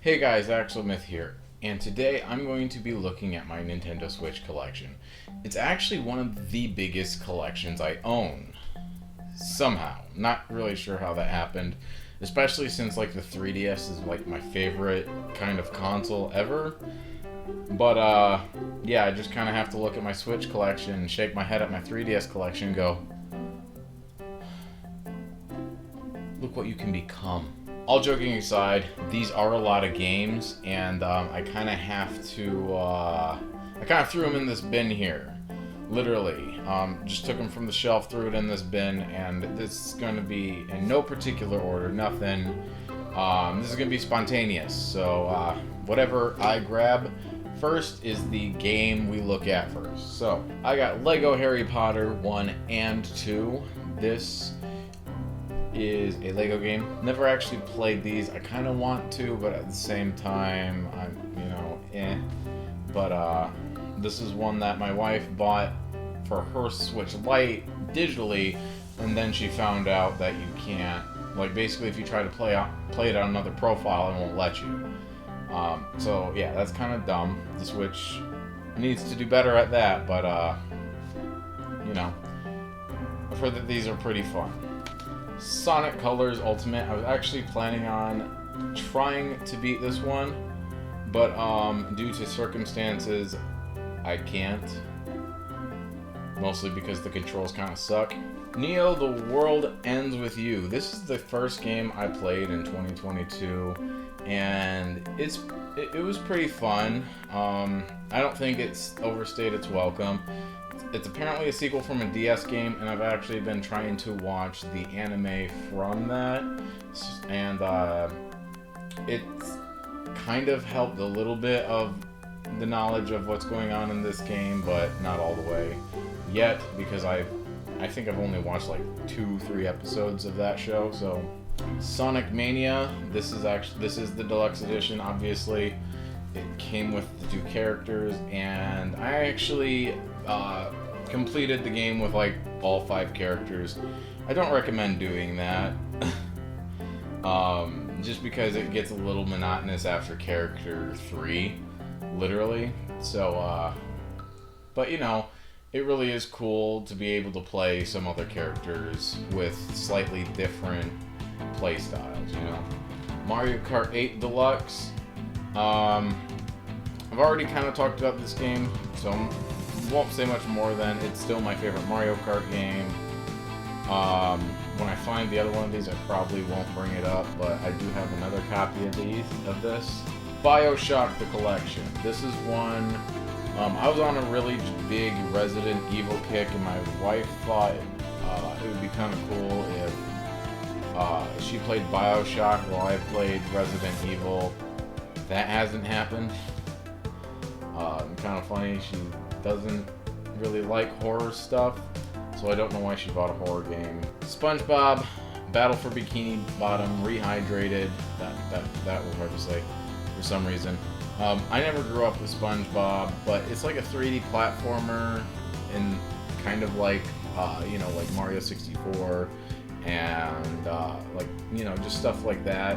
Hey guys, Axelmyth here, and today I'm going to be looking at my Nintendo Switch collection. It's actually one of the biggest collections I own. Somehow. Not really sure how that happened, especially since the 3DS is my favorite kind of console ever. But yeah, I just kind of have to look at my Switch collection, shake my head at my 3DS collection and go, look what you can become. All joking aside, these are a lot of games, and I kind of have to. I kind of threw them in this bin here, literally. Just took them from the shelf, threw it in this bin, and this is going to be in no particular order. Nothing. This is going to be spontaneous. So whatever I grab first is the game we look at first. So I got Lego Harry Potter 1 and 2. This is a Lego game. Never actually played these. I kind of want to, but at the same time, I'm, But this is one that my wife bought for her Switch Lite digitally, and then she found out that you can't, basically if you try to play it on another profile, it won't let you. So yeah, that's kind of dumb. The Switch needs to do better at that, but I've heard that these are pretty fun. Sonic Colors Ultimate. I was actually planning on trying to beat this one, but due to circumstances, I can't. Mostly because the controls kind of suck. Neo: The World Ends With You. This is the first game I played in 2022, and it was pretty fun. I don't think it's overstayed its welcome. It's apparently a sequel from a DS game, and I've actually been trying to watch the anime from that, and it's kind of helped a little bit of the knowledge of what's going on in this game, but not all the way yet, because I think I've only watched 2-3 episodes of that show. So Sonic Mania, this is the deluxe edition. Obviously it came with the 2 characters, and I actually completed the game with all 5 characters. I don't recommend doing that. Just because it gets a little monotonous after character 3, literally. So but it really is cool to be able to play some other characters with slightly different play styles, Mario Kart 8 Deluxe. I've already kind of talked about this game, so I won't say much more than it's still my favorite Mario Kart game. When I find the other one of these, I probably won't bring it up, but I do have another copy of this. BioShock: The Collection. This is one. I was on a really big Resident Evil kick, and my wife thought it would be kind of cool if she played BioShock while I played Resident Evil. That hasn't happened. Kind of funny. She doesn't really like horror stuff, so I don't know why she bought a horror game. SpongeBob Battle for Bikini Bottom Rehydrated. That was hard to say for some reason. I never grew up with SpongeBob, but it's like a 3D platformer, and kind of like Mario 64, and just stuff like that.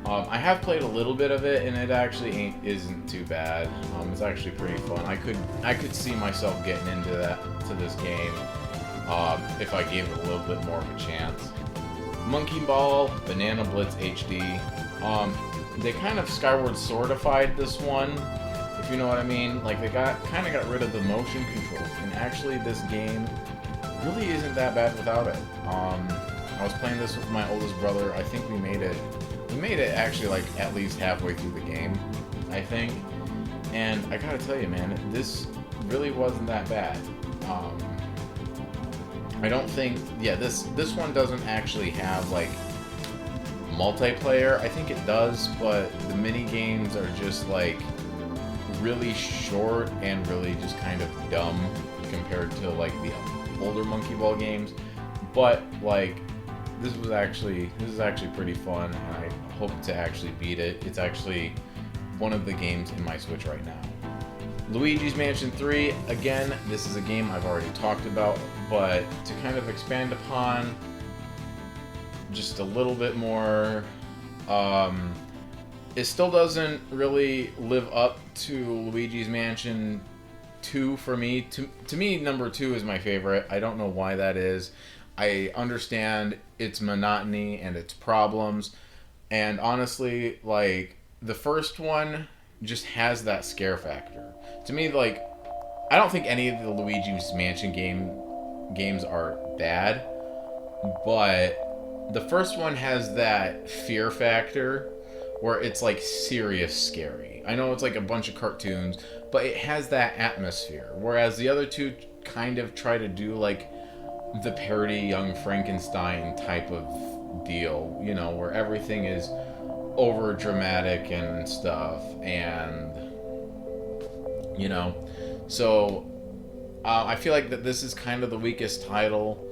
I have played a little bit of it, and it actually isn't too bad. It's actually pretty fun. I could see myself getting into this game if I gave it a little bit more of a chance. Monkey Ball Banana Blitz HD. They kind of Skyward Swordified this one, if you know what I mean. They kind of got rid of the motion controls, and actually this game really isn't that bad without it. I was playing this with my oldest brother. I think we made it actually at least halfway through the game, I think. And I gotta tell you, man, this really wasn't that bad. I don't think, this one doesn't actually have multiplayer. I think it does, but the mini games are just really short and really just kind of dumb compared to the older Monkey Ball games. But this is actually pretty fun, and I hope to actually beat it. It's actually one of the games in my Switch right now. Luigi's Mansion 3, again, this is a game I've already talked about, but to kind of expand upon just a little bit more, It still doesn't really live up to Luigi's Mansion 2 for me. To me, number 2 is my favorite. I don't know why that is. I understand its monotony and its problems. And honestly, like, the first one just has that scare factor. To me, like, I don't think any of the Luigi's Mansion games are bad, but the first one has that fear factor where it's like serious scary. I know it's like a bunch of cartoons, but it has that atmosphere. Whereas the other two kind of try to do like the parody Young Frankenstein type of deal, you know, where everything is over dramatic and stuff, and you know, so I feel like that this is kind of the weakest title,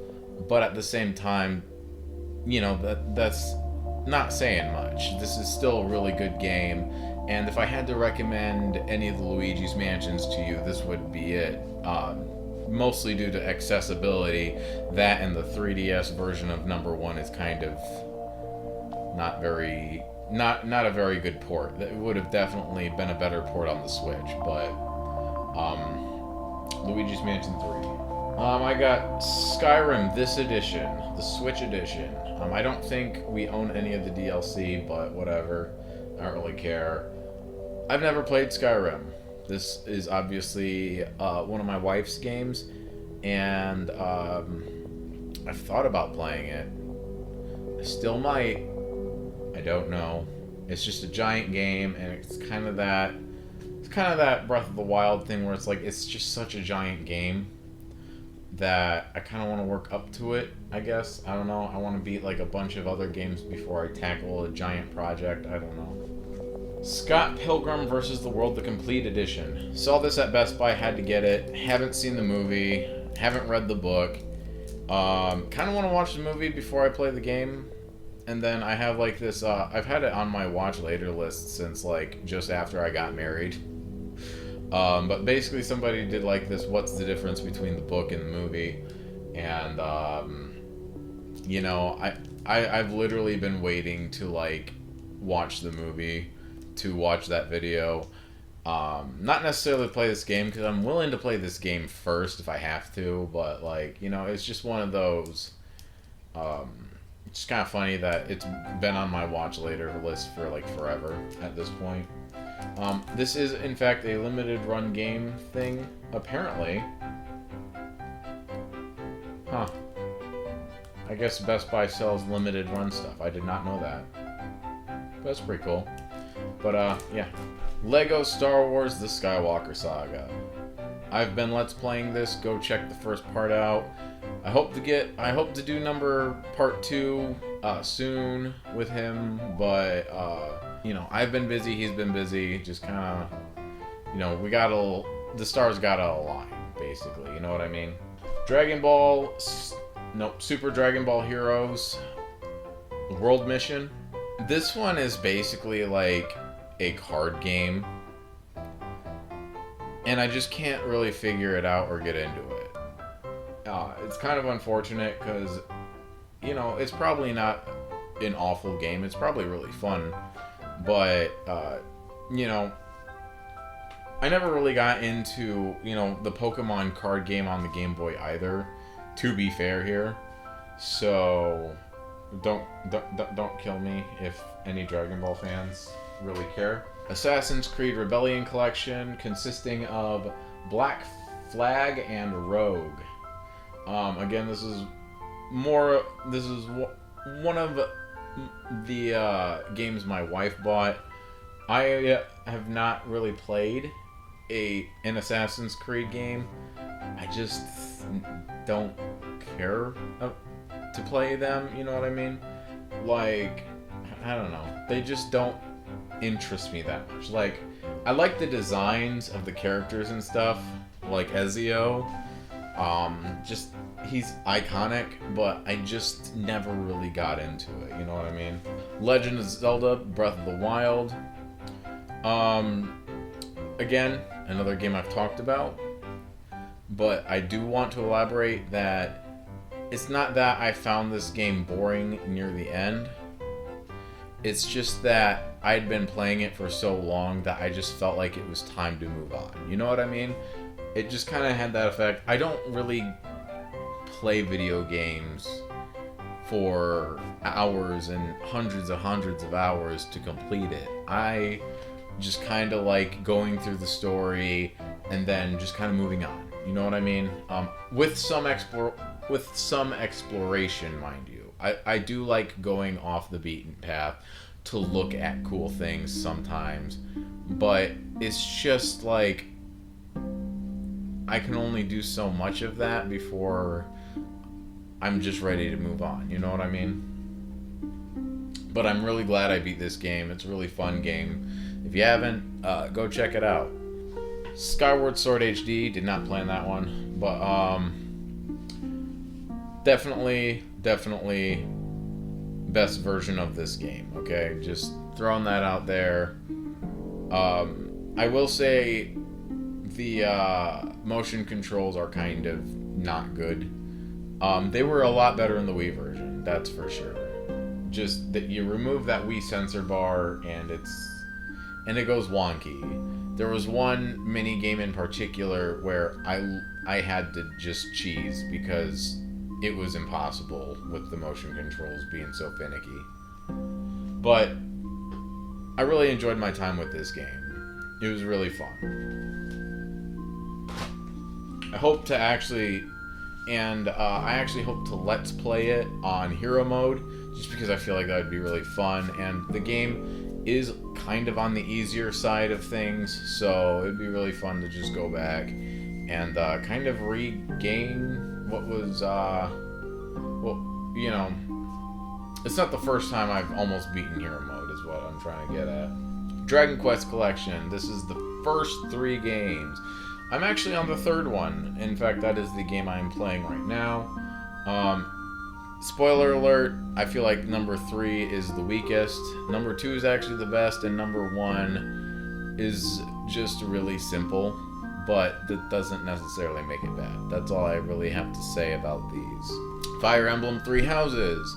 but at the same time, you know, that's not saying much. This is still a really good game, and if I had to recommend any of the Luigi's Mansions to you, this would be it. Mostly due to accessibility. That and the 3DS version of number 1 is kind of not a very good port. It would have definitely been a better port on the Switch, but Luigi's Mansion 3. I got Skyrim this edition, the Switch edition. I don't think we own any of the DLC, but whatever. I don't really care. I've never played Skyrim. This is obviously one of my wife's games, and I've thought about playing it. I still might. I don't know. It's just a giant game, and it's kind of that Breath of the Wild thing where it's like it's just such a giant game that I kind of want to work up to it, I guess. I don't know. I want to beat like a bunch of other games before I tackle a giant project. I don't know. Scott Pilgrim vs. the World, the Complete Edition. Saw this at Best Buy, had to get it. Haven't seen the movie, haven't read the book. Kind of want to watch the movie before I play the game. And then I have like this, I've had it on my watch later list since like just after I got married. But basically somebody did like this, what's the difference between the book and the movie? And, you know, I've literally been waiting to like watch the movie, to watch that video. Not necessarily play this game, because I'm willing to play this game first if I have to, but like, you know, it's just one of those, it's kind of funny that it's been on my watch later list for like forever at this point. This is in fact a limited run game thing, apparently. Huh. I guess Best Buy sells limited run stuff. I did not know that. But that's pretty cool. But yeah. Lego Star Wars The Skywalker Saga. I've been Let's Playing this. Go check the first part out. I hope to do part 2 soon with him, but you know, I've been busy, he's been busy, just kind of, you know, the stars gotta align, basically, you know what I mean? Super Dragon Ball Heroes World Mission. This one is basically like a card game, and I just can't really figure it out or get into it. It's kind of unfortunate because, you know, it's probably not an awful game. It's probably really fun, but you know, I never really got into, you know, the Pokemon card game on the Game Boy either, to be fair here. So don't kill me if any Dragon Ball fans really care. Assassin's Creed Rebellion Collection, consisting of Black Flag and Rogue. Again, this is one of the games my wife bought. I have not really played an Assassin's Creed game. I just don't care to play them, you know what I mean? Like, I don't know. They just don't interest me that much. Like, I like the designs of the characters and stuff, like Ezio. Just, he's iconic, but I just never really got into it, you know what I mean? Legend of Zelda Breath of the Wild. Again, another game I've talked about, but I do want to elaborate that it's not that I found this game boring near the end. It's just that I'd been playing it for so long that I just felt like it was time to move on. You know what I mean? It just kind of had that effect. I don't really play video games for hours and hundreds of hours to complete it. I just kind of like going through the story and then just kind of moving on. You know what I mean? With some exploration, mind you. I do like going off the beaten path to look at cool things sometimes, but it's just like I can only do so much of that before I'm just ready to move on. You know what I mean? But I'm really glad I beat this game. It's a really fun game. If you haven't, go check it out. Skyward Sword HD, did not plan that one, but definitely best version of this game, okay? Just throwing that out there. I will say the motion controls are kind of not good. They were a lot better in the Wii version, that's for sure. Just that you remove that Wii sensor bar and it goes wonky. There was one mini game in particular where I had to just cheese because it was impossible with the motion controls being so finicky. But I really enjoyed my time with this game. It was really fun. I hope to actually, I actually hope to let's play it on hero mode, just because I feel like that would be really fun. And the game is kind of on the easier side of things, so it'd be really fun to just go back and kind of regain what was, well, you know, it's not the first time I've almost beaten hero mode is what I'm trying to get at. Dragon Quest Collection. This is the first 3 games. I'm actually on the 3rd one. In fact, that is the game I'm playing right now. Spoiler alert, I feel like number 3 is the weakest. Number 2 is actually the best, and number 1 is just really simple. But that doesn't necessarily make it bad. That's all I really have to say about these. Fire Emblem Three Houses.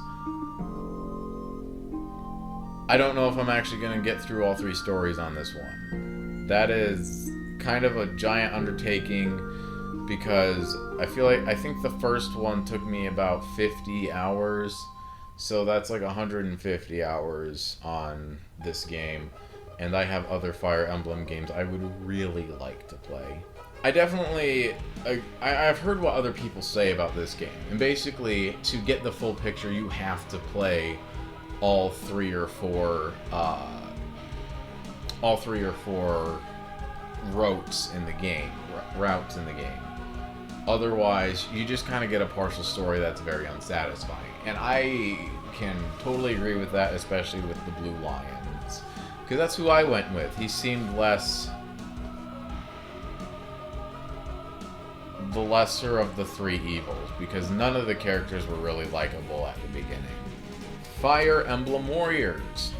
I don't know if I'm actually going to get through all 3 stories on this one. That is kind of a giant undertaking because I think the first one took me about 50 hours. So that's like 150 hours on this game. And I have other Fire Emblem games I would really like to play. I've heard what other people say about this game. And basically, to get the full picture, you have to play all 3 or 4 routes in the game. Otherwise, you just kind of get a partial story that's very unsatisfying. And I can totally agree with that, especially with the Blue Lions. Because that's who I went with. He seemed the lesser of the 3 evils, because none of the characters were really likable at the beginning. Fire Emblem Warriors.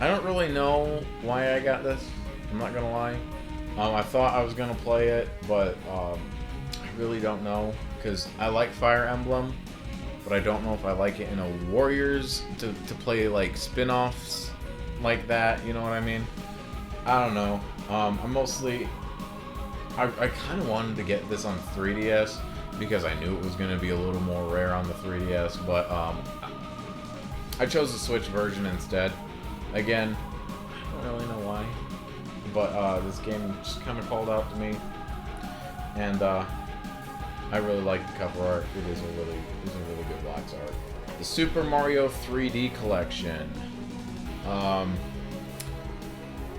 I don't really know why I got this. I'm not gonna lie. I thought I was gonna play it, but I really don't know, because I like Fire Emblem, but I don't know if I like it in a Warriors to play like spin-offs like that, you know what I mean? I don't know. I kind of wanted to get this on 3DS because I knew it was going to be a little more rare on the 3DS, but I chose the Switch version instead. Again, I don't really know why, but this game just kind of called out to me, and I really like the cover art. It is a really good box art. The Super Mario 3D Collection. I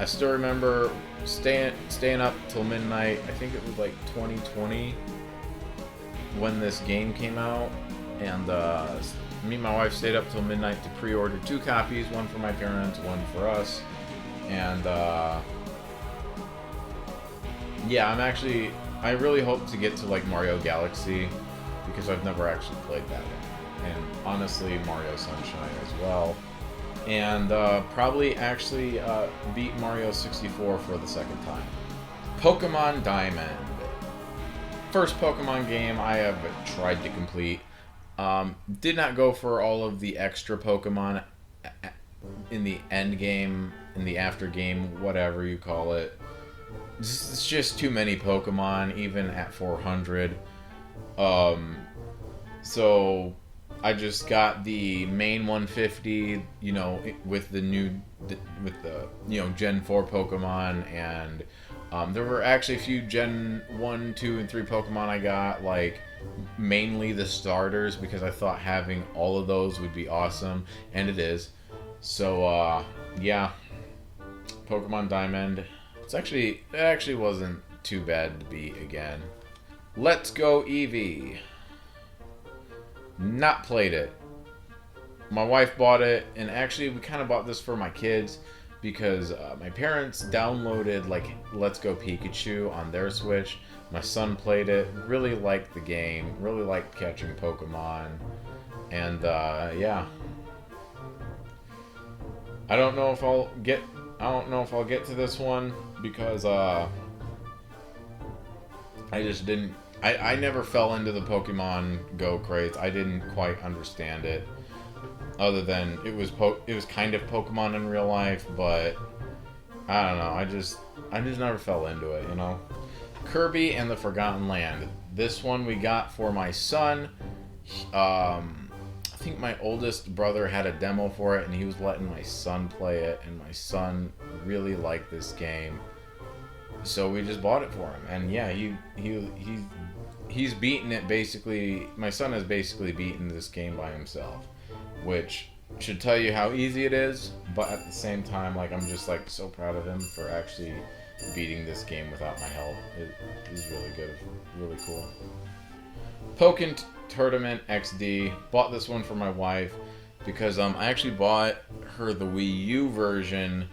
still remember staying up till midnight. I think it was like 2020 when this game came out, and me and my wife stayed up till midnight to pre-order 2 copies, one for my parents, one for us. And yeah, I really hope to get to like Mario Galaxy, because I've never actually played that one, and honestly Mario Sunshine as well. And probably actually beat Mario 64 for the 2nd time. Pokemon Diamond. First Pokemon game I have tried to complete. Did not go for all of the extra Pokemon in the end game, in the after game, whatever you call it. It's just too many Pokemon, even at 400. So I just got the main 150, you know, with the Gen 4 Pokemon, and there were actually a few Gen 1, 2, and 3 Pokemon I got, like, mainly the starters, because I thought having all of those would be awesome, and it is. So, yeah. Pokemon Diamond. It actually wasn't too bad to beat again. Let's Go Eevee. Not played it. My wife bought it, and actually we kind of bought this for my kids because my parents downloaded like Let's Go Pikachu on their Switch. My son played it, really liked the game, really liked catching Pokemon, and yeah. I don't know if I'll get to this one because I just didn't. I never fell into the Pokemon Go craze. I didn't quite understand it, other than it was kind of Pokemon in real life, but I don't know. I just never fell into it, you know. Kirby and the Forgotten Land. This one we got for my son. I think my oldest brother had a demo for it, and he was letting my son play it, and my son really liked this game, so we just bought it for him. And yeah, he's beaten it basically. My son has basically beaten this game by himself, which should tell you how easy it is. But at the same time, like, I'm just like so proud of him for actually beating this game without my help. It is really good, really cool. Pokken Tournament XD. Bought this one for my wife because I actually bought her the Wii U version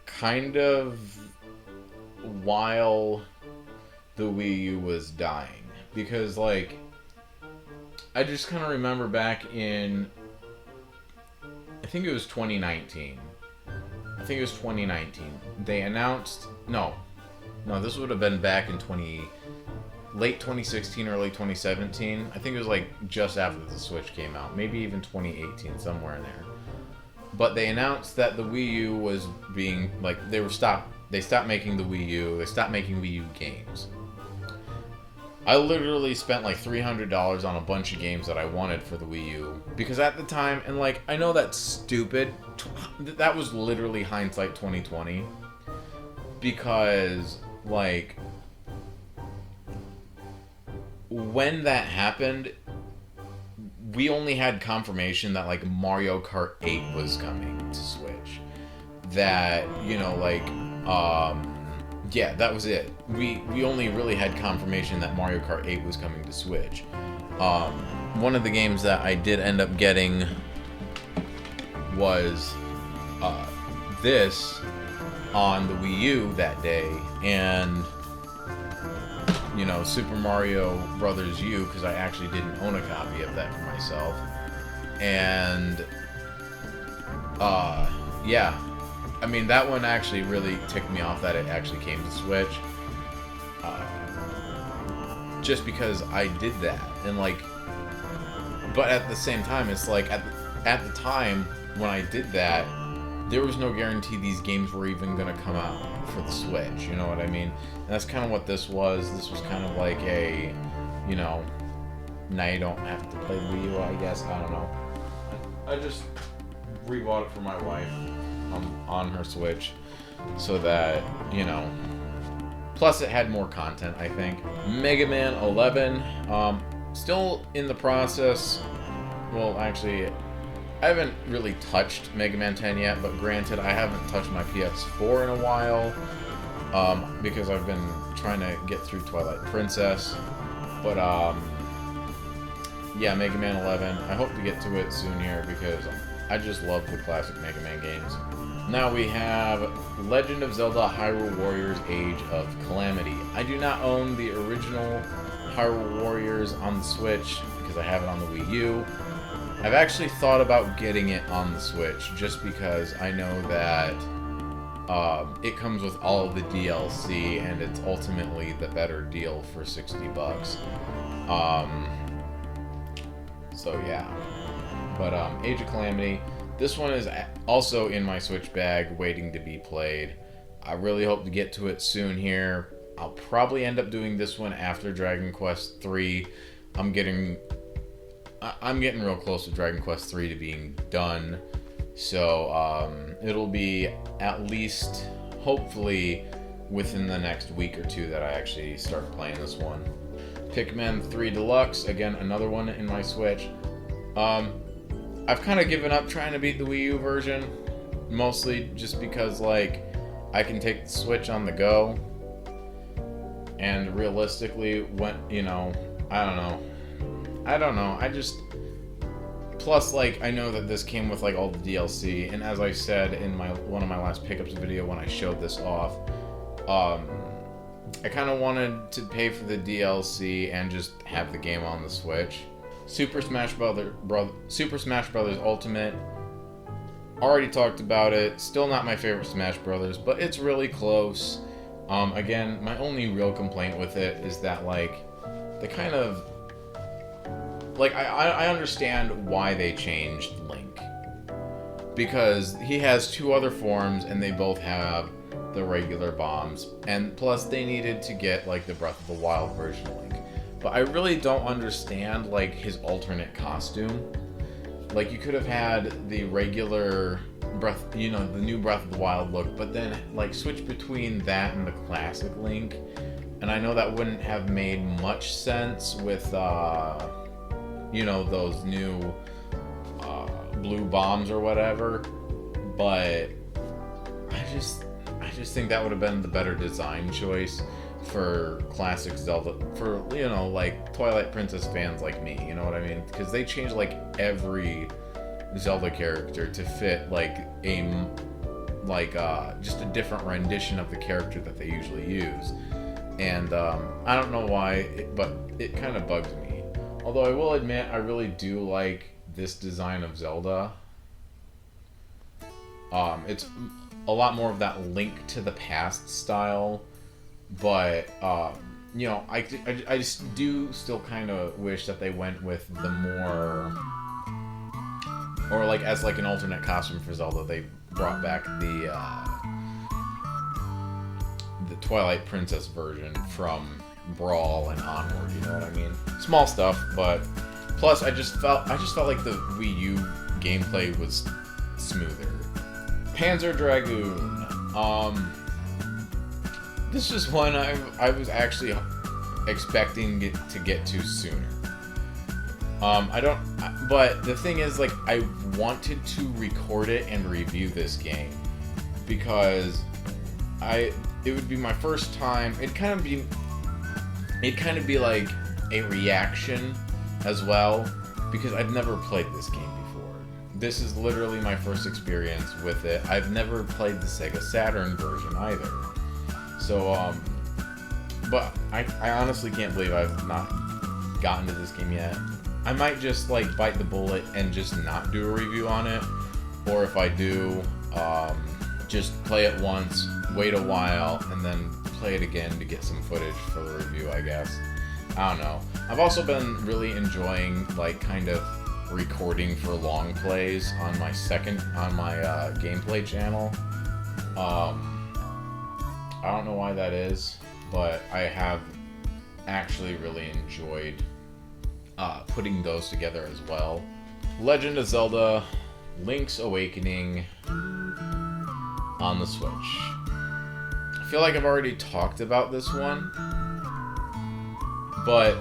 kind of while the Wii U was dying, because like I just kind of remember back in, I think it was 2019. They announced no, this would have been back in late 2016, early 2017. I think it was like just after the Switch came out, maybe even 2018, somewhere in there. But they announced that the Wii U was being like they stopped making the Wii U. They stopped making Wii U games. I literally spent like $300 on a bunch of games that I wanted for the Wii U, because at the time, and like I know that's stupid, that was literally hindsight 2020, because like when that happened, we only had confirmation that like Mario Kart 8 was coming to Switch. That, you know, like yeah, that was it. We only really had confirmation that Mario Kart 8 was coming to Switch. One of the games that I did end up getting was this on the Wii U that day, and you know, Super Mario Brothers U, because I actually didn't own a copy of that for myself. And yeah, I mean, that one actually really ticked me off that it actually came to Switch, just because I did that. And like, but at the same time, it's like at the time when I did that, there was no guarantee these games were even gonna come out for the Switch, you know what I mean? And that's kind of what this was. This was kind of like a, you know, now you don't have to play Wii U, I guess. I don't know. I just rebought it for my wife on her Switch, so that, you know, plus it had more content, I think. Mega Man 11, still in the process. Well, actually, I haven't really touched Mega Man 10 yet, but granted, I haven't touched my PS4 in a while, because I've been trying to get through Twilight Princess. But yeah, Mega Man 11. I hope to get to it soon here, because I just love the classic Mega Man games. Now we have Legend of Zelda Hyrule Warriors Age of Calamity. I do not own the original Hyrule Warriors on the Switch, because I have it on the Wii U. I've actually thought about getting it on the Switch, just because I know that it comes with all of the DLC, and it's ultimately the better deal for $60. So yeah. But Age of Calamity, This one is also in my Switch bag, waiting to be played. I really hope to get to it soon here. I'll probably end up doing this one after Dragon Quest 3. I'm getting real close to Dragon Quest 3 to being done. So it'll be at least, hopefully, within the next week or two that I actually start playing this one. Pikmin 3 Deluxe, again, another one in my Switch. I've kind of given up trying to beat the Wii U version, mostly just because, like, I can take the Switch on the go, and realistically, when, you know, I don't know, plus, like, I know that this came with, like, all the DLC, and as I said in one of my last pickups video when I showed this off, I kind of wanted to pay for the DLC and just have the game on the Switch. Super Smash Brothers Ultimate, already talked about it. Still not my favorite Smash Brothers, but it's really close. Again, my only real complaint with it is that, like, they kind of, like, I understand why they changed Link, because he has two other forms and they both have the regular bombs, and plus they needed to get, like, the Breath of the Wild version of Link. But I really don't understand, like, his alternate costume. Like, you could have had the regular Breath, you know, the new Breath of the Wild look, but then, like, switch between that and the classic Link. And I know that wouldn't have made much sense with, you know, those new blue bombs or whatever. But I just think that would have been the better design choice for classic Zelda, for, you know, like, Twilight Princess fans like me, you know what I mean? Because they changed, like, every Zelda character to fit, like, just a different rendition of the character that they usually use. And I don't know why, but it kind of bugs me. Although I will admit, I really do like this design of Zelda. It's a lot more of that Link to the Past style, but you know, I just do still kind of wish that they went with the more, or, like, as, like, an alternate costume for Zelda, they brought back the Twilight Princess version from Brawl and onward, you know what I mean? Small stuff, but plus I just felt like the Wii U gameplay was smoother. Panzer Dragoon. This is one I was actually expecting it to get to sooner. But the thing is, like, I wanted to record it and review this game because it would be my first time. It'd kind of be like a reaction as well, because I've never played this game before. This is literally my first experience with it. I've never played the Sega Saturn version either. So, but I honestly can't believe I've not gotten to this game yet. I might just, like, bite the bullet and just not do a review on it, or if I do, just play it once, wait a while, and then play it again to get some footage for the review, I guess. I don't know. I've also been really enjoying, like, kind of recording for long plays on my gameplay channel. I don't know why that is, but I have actually really enjoyed putting those together as well. Legend of Zelda Link's Awakening on the Switch. I feel like I've already talked about this one, but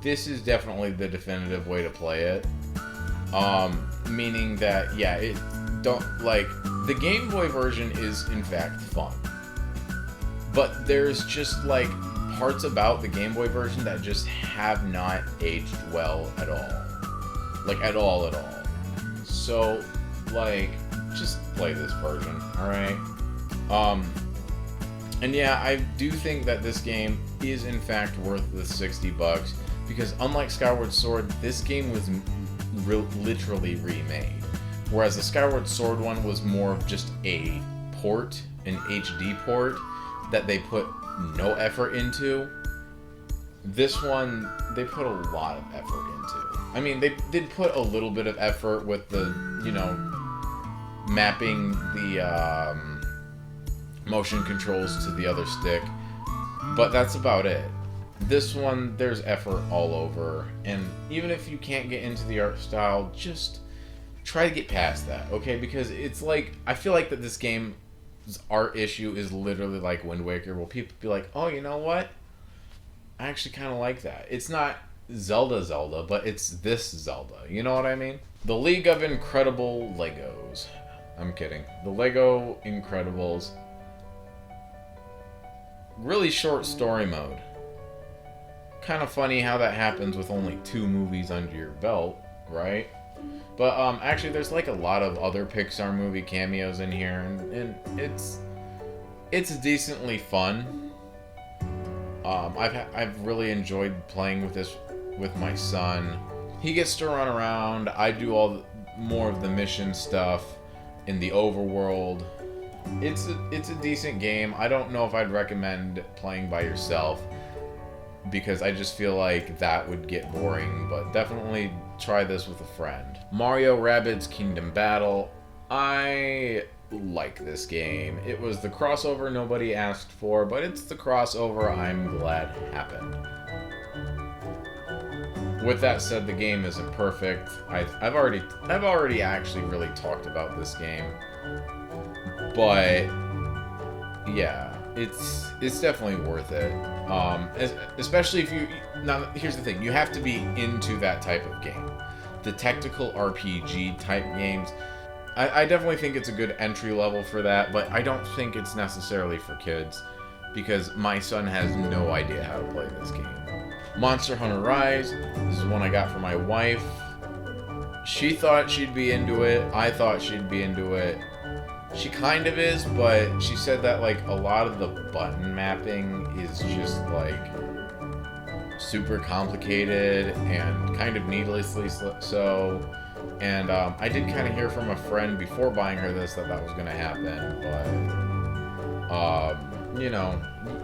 this is definitely the definitive way to play it. Meaning that, yeah, the Game Boy version is in fact fun, but there's just, like, parts about the Game Boy version that just have not aged well at all. Like, at all. So, like, just play this version, alright? And yeah, I do think that this game is in fact worth the $60, because unlike Skyward Sword, this game was literally remade. Whereas the Skyward Sword one was more of just a port, an HD port, that they put no effort into. This one, they put a lot of effort into. I mean, they did put a little bit of effort with the, you know, mapping the motion controls to the other stick, but that's about it. This one, there's effort all over, and even if you can't get into the art style, just try to get past that, okay? Because it's like, I feel like that this game's art issue is literally like Wind Waker, where people be like, oh, you know what? I actually kind of like that. It's not Zelda, but it's this Zelda. You know what I mean? The League of Incredible Legos. I'm kidding. The Lego Incredibles. Really short story mode. Kind of funny how that happens with only 2 movies under your belt, right? But actually, there's like a lot of other Pixar movie cameos in here, and it's decently fun. I've really enjoyed playing with this with my son. He gets to run around. I do more of the mission stuff in the overworld. It's a decent game. I don't know if I'd recommend playing by yourself, because I just feel like that would get boring, but definitely try this with a friend. Mario Rabbids Kingdom Battle. I like this game. It was the crossover nobody asked for, but it's the crossover I'm glad happened. With that said, the game isn't perfect. I've already actually really talked about this game, but yeah, it's definitely worth it. Especially if you... Now, here's the thing. You have to be into that type of game. The tactical RPG type games. I definitely think it's a good entry level for that, but I don't think it's necessarily for kids, because my son has no idea how to play this game. Monster Hunter Rise. This is one I got for my wife. She thought she'd be into it. I thought she'd be into it. She kind of is, but she said that like a lot of the button mapping is just like super complicated and kind of needlessly so. And I did kind of hear from a friend before buying her this that was going to happen, but you know,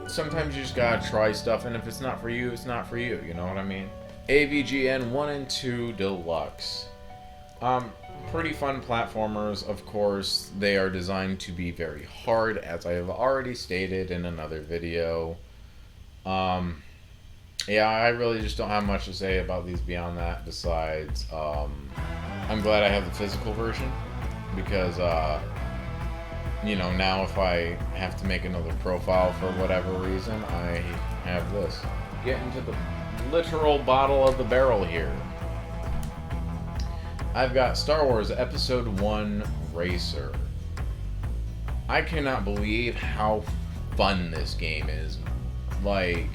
sometimes you just gotta try stuff, and if it's not for you, it's not for you. You know what I mean? AVGN 1 and 2 Deluxe. Pretty fun platformers, of course. They are designed to be very hard, as I have already stated in another video. Yeah, I really just don't have much to say about these beyond that, besides, I'm glad I have the physical version, because, you know, now if I have to make another profile for whatever reason, I have this. Get into the literal bottle of the barrel here. I've got Star Wars Episode 1 Racer. I cannot believe how fun this game is. Like,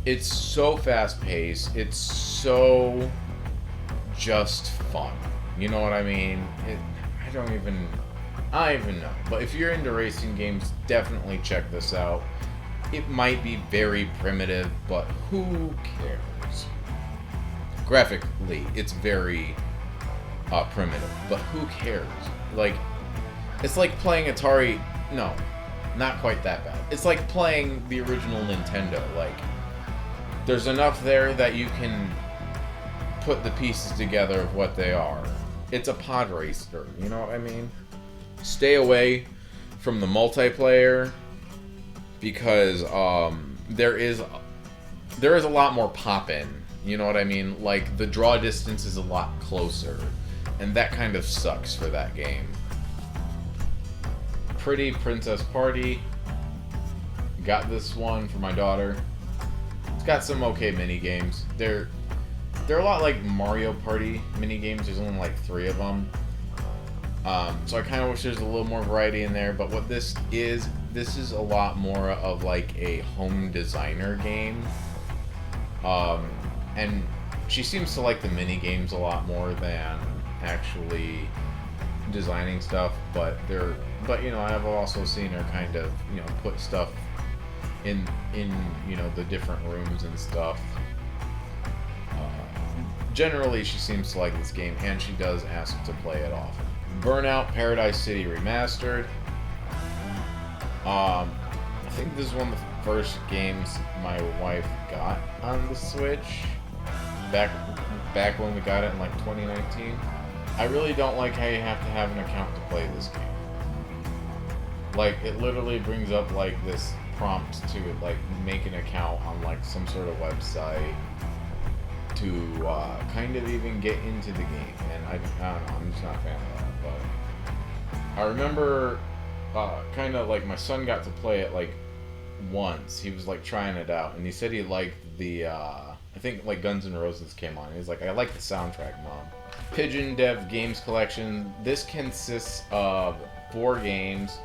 it's so fast-paced. It's so just fun. You know what I mean? I don't even know. But if you're into racing games, definitely check this out. It might be very primitive, but who cares? Graphically, it's very primitive, but who cares? Like, it's like playing Atari. No, not quite that bad. It's like playing the original Nintendo. Like, there's enough there that you can put the pieces together of what they are. It's a pod racer, you know what I mean? Stay away from the multiplayer, because there is a lot more pop-in, you know what I mean? Like, the draw distance is a lot closer, and that kind of sucks for that game. Pretty Princess Party. Got this one for my daughter. It's got some okay mini games. They're a lot like Mario Party mini games. There's only like 3 of them. So I kind of wish there's a little more variety in there. But what this is a lot more of like a home designer game. And she seems to like the mini games a lot more than actually designing stuff. But you know, I've also seen her kind of, you know, put stuff in you know, the different rooms and stuff. Generally, she seems to like this game, and she does ask to play it often. Burnout Paradise City Remastered. I think this is one of the first games my wife got on the Switch back back when we got it in like 2019. I really don't like how you have to have an account to play this game. Like, it literally brings up like this prompt to like make an account on like some sort of website to kind of even get into the game, and I don't know, I'm just not a fan of that. But I remember kind of like my son got to play it like once. He was like trying it out, and he said he liked the I think like Guns N' Roses came on. He was like, I like the soundtrack, Mom. Pigeon Dev Games Collection. This consists of 4 games.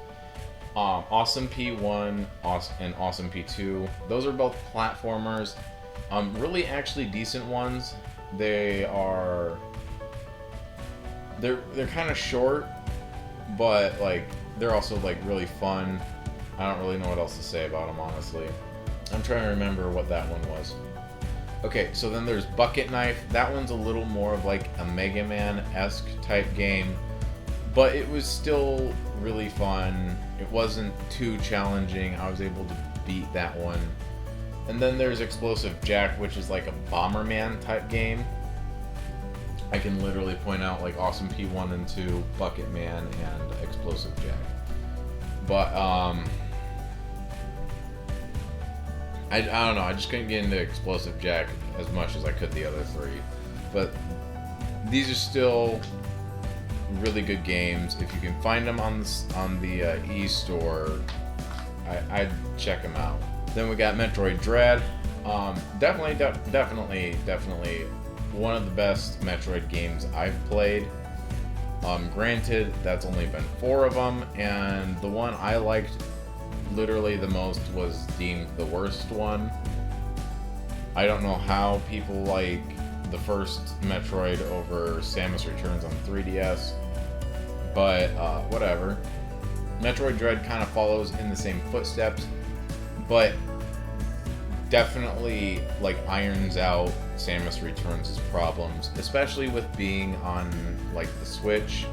Awesome P1 and Awesome P2. Those are both platformers. Really actually decent ones. They're kind of short, but like they're also like really fun. I don't really know what else to say about them, honestly. I'm trying to remember what that one was. Okay, so then there's Bucket Knife. That one's a little more of like a Mega Man-esque type game, but it was still really fun. It wasn't too challenging. I was able to beat that one. And then there's Explosive Jack, which is like a Bomberman type game. I can literally point out like Awesome P1 and 2, Bucket Man, and Explosive Jack. But I don't know, I just couldn't get into Explosive Jack as much as I could the other 3. But these are still really good games. If you can find them on the e-store, I'd check them out. Then we got Metroid Dread. Definitely one of the best Metroid games I've played. Granted, that's only been 4 of them, and the one I liked literally the most was deemed the worst one. I don't know how people like the first Metroid over Samus Returns on 3DS, but whatever. Metroid Dread kind of follows in the same footsteps, but definitely like irons out Samus Returns' problems, especially with being on like the Switch.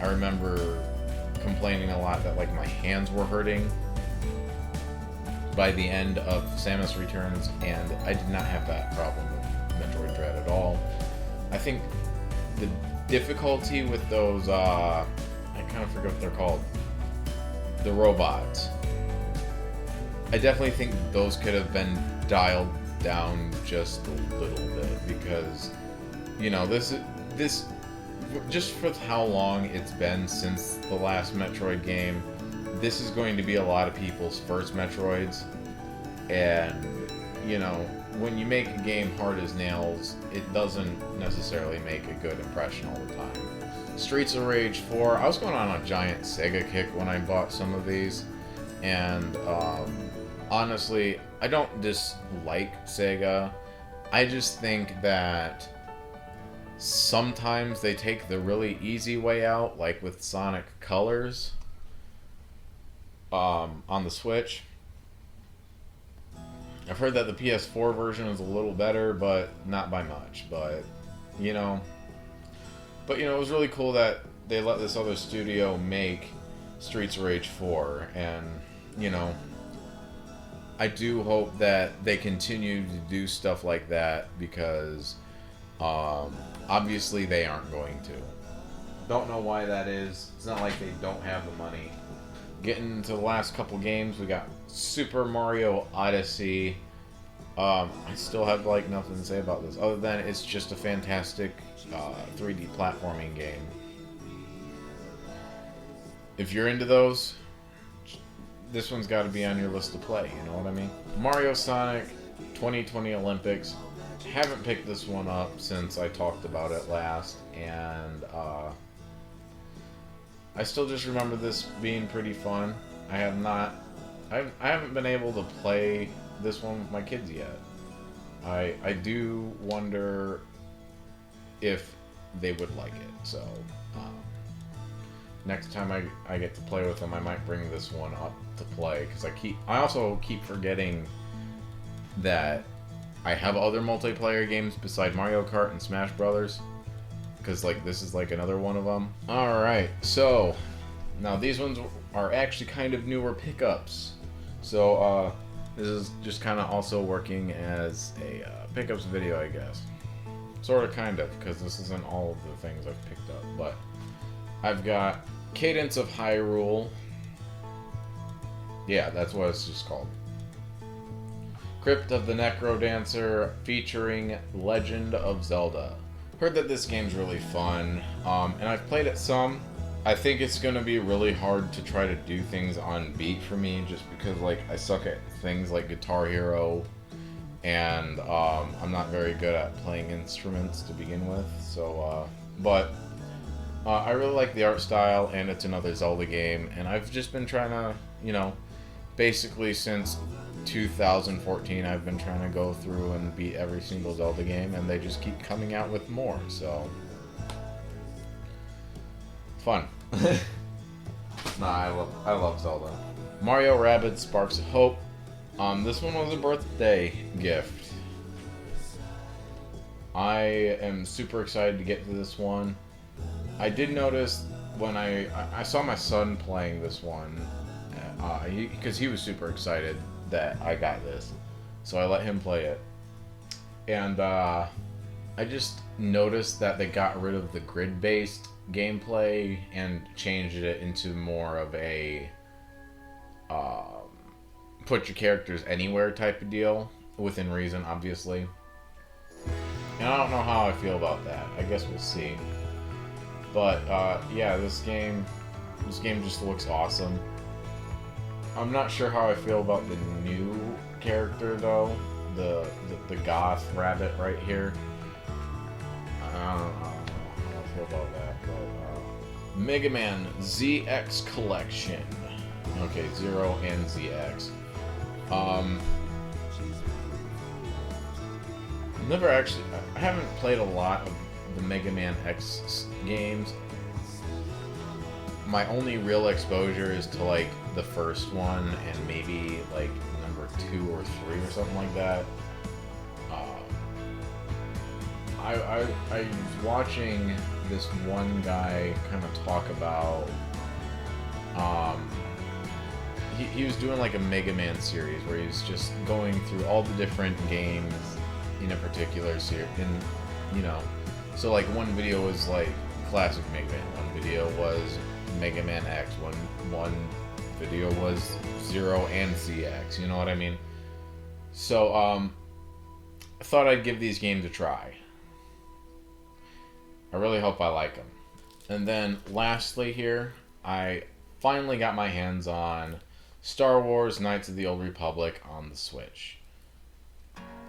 I remember complaining a lot that like my hands were hurting by the end of Samus Returns, and I did not have that problem with Metroid Dread at all. I think the difficulty with those I kind of forget what they're called, the robots, I definitely think those could have been dialed down just a little bit, because you know, this just for how long it's been since the last Metroid game, this is going to be a lot of people's first Metroids, and you know, when you make a game hard as nails, it doesn't necessarily make a good impression all the time. Streets of Rage 4, I was going on a giant Sega kick when I bought some of these, and honestly, I don't dislike Sega. I just think that sometimes they take the really easy way out, like with Sonic Colors on the Switch. I've heard that the PS4 version is a little better, but not by much. But you know, it was really cool that they let this other studio make Streets of Rage 4, and you know, I do hope that they continue to do stuff like that, because obviously they aren't going to. Don't know why that is. It's not like they don't have the money. Getting into the last couple games, we got Super Mario Odyssey. I still have like nothing to say about this other than it's just a fantastic 3D platforming game. If you're into those, this one's got to be on your list to play, you know what I mean? Mario Sonic 2020 Olympics. Haven't picked this one up since I talked about it last, and I still just remember this being pretty fun. I haven't been able to play this one with my kids yet. I do wonder if they would like it, so next time I get to play with them, I might bring this one up to play, because I also keep forgetting that I have other multiplayer games beside Mario Kart and Smash Brothers, because like this is like another one of them. Alright, so now these ones are actually kind of newer pickups. So this is just kind of also working as a pickups video, I guess. Sort of, kind of, because this isn't all of the things I've picked up. But I've got Cadence of Hyrule. Yeah, that's what it's just called. Crypt of the Necrodancer featuring Legend of Zelda. Heard that this game's really fun, and I've played it some. I think it's going to be really hard to try to do things on beat for me, just because like I suck at things like Guitar Hero, and I'm not very good at playing instruments to begin with. So, I really like the art style, and it's another Zelda game, and I've just been trying to, you know, basically since 2014 I've been trying to go through and beat every single Zelda game, and they just keep coming out with more, so fun. Nah, I love Zelda. Mario Rabbids Sparks of Hope. This one was a birthday gift. I am super excited to get to this one. I did notice when I saw my son playing this one, because he was super excited that I got this, so I let him play it, and I just noticed that they got rid of the grid-based gameplay and changed it into more of a put your characters anywhere type of deal, within reason, obviously. And I don't know how I feel about that. I guess we'll see. But yeah, this game just looks awesome. I'm not sure how I feel about the new character though, the goth rabbit right here. I don't know how I feel about that, but Mega Man ZX Collection. Okay, 0 and ZX. I haven't played a lot of the Mega Man X games. My only real exposure is to like the first one and maybe like number 2 or 3 or something like that. I was watching this one guy kind of talk about he was doing like a Mega Man series where he's just going through all the different games in a particular series, and you know, so like one video was like classic Mega Man, one video was Mega Man X, one video was 0 and ZX, you know what I mean? So I thought I'd give these games a try. I really hope I like them. And then lastly here, I finally got my hands on Star Wars Knights of the Old Republic on the Switch.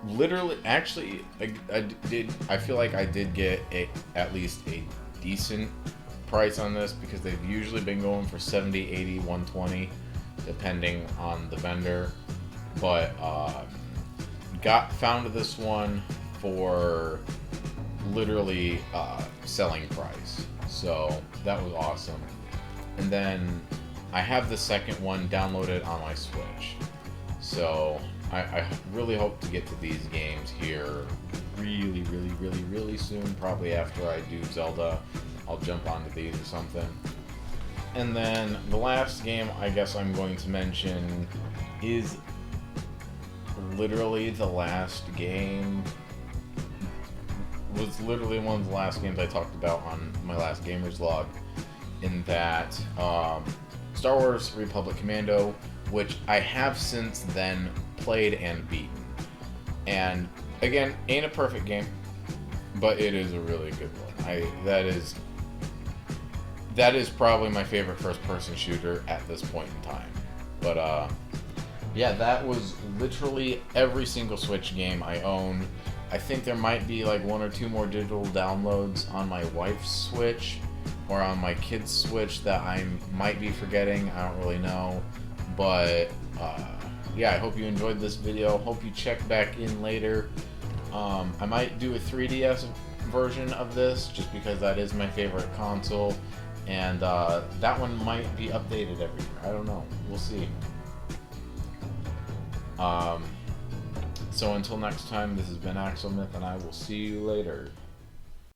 Literally, actually, I feel like I did get at least a decent price on this, because they've usually been going for 70, 80, 120 depending on the vendor, but found this one for literally selling price, so that was awesome. And then I have the second one downloaded on my Switch, so I really hope to get to these games here really soon. Probably after I do Zelda, I'll jump onto these or something. And then the last game I guess I'm going to mention is literally the last game. Was literally one of the last games I talked about on my last Gamers Log, in that Star Wars Republic Commando, which I have since then played and beaten. And again, ain't a perfect game, but it is a really good one. That is probably my favorite first-person shooter at this point in time. But yeah, that was literally every single Switch game I own. I think there might be like 1 or 2 more digital downloads on my wife's Switch or on my kid's Switch that I might be forgetting. I don't really know. But yeah, I hope you enjoyed this video. Hope you check back in later. I might do a 3DS version of this just because that is my favorite console. And that one might be updated every year. I don't know. We'll see. So until next time, this has been Axelmyth, and I will see you later.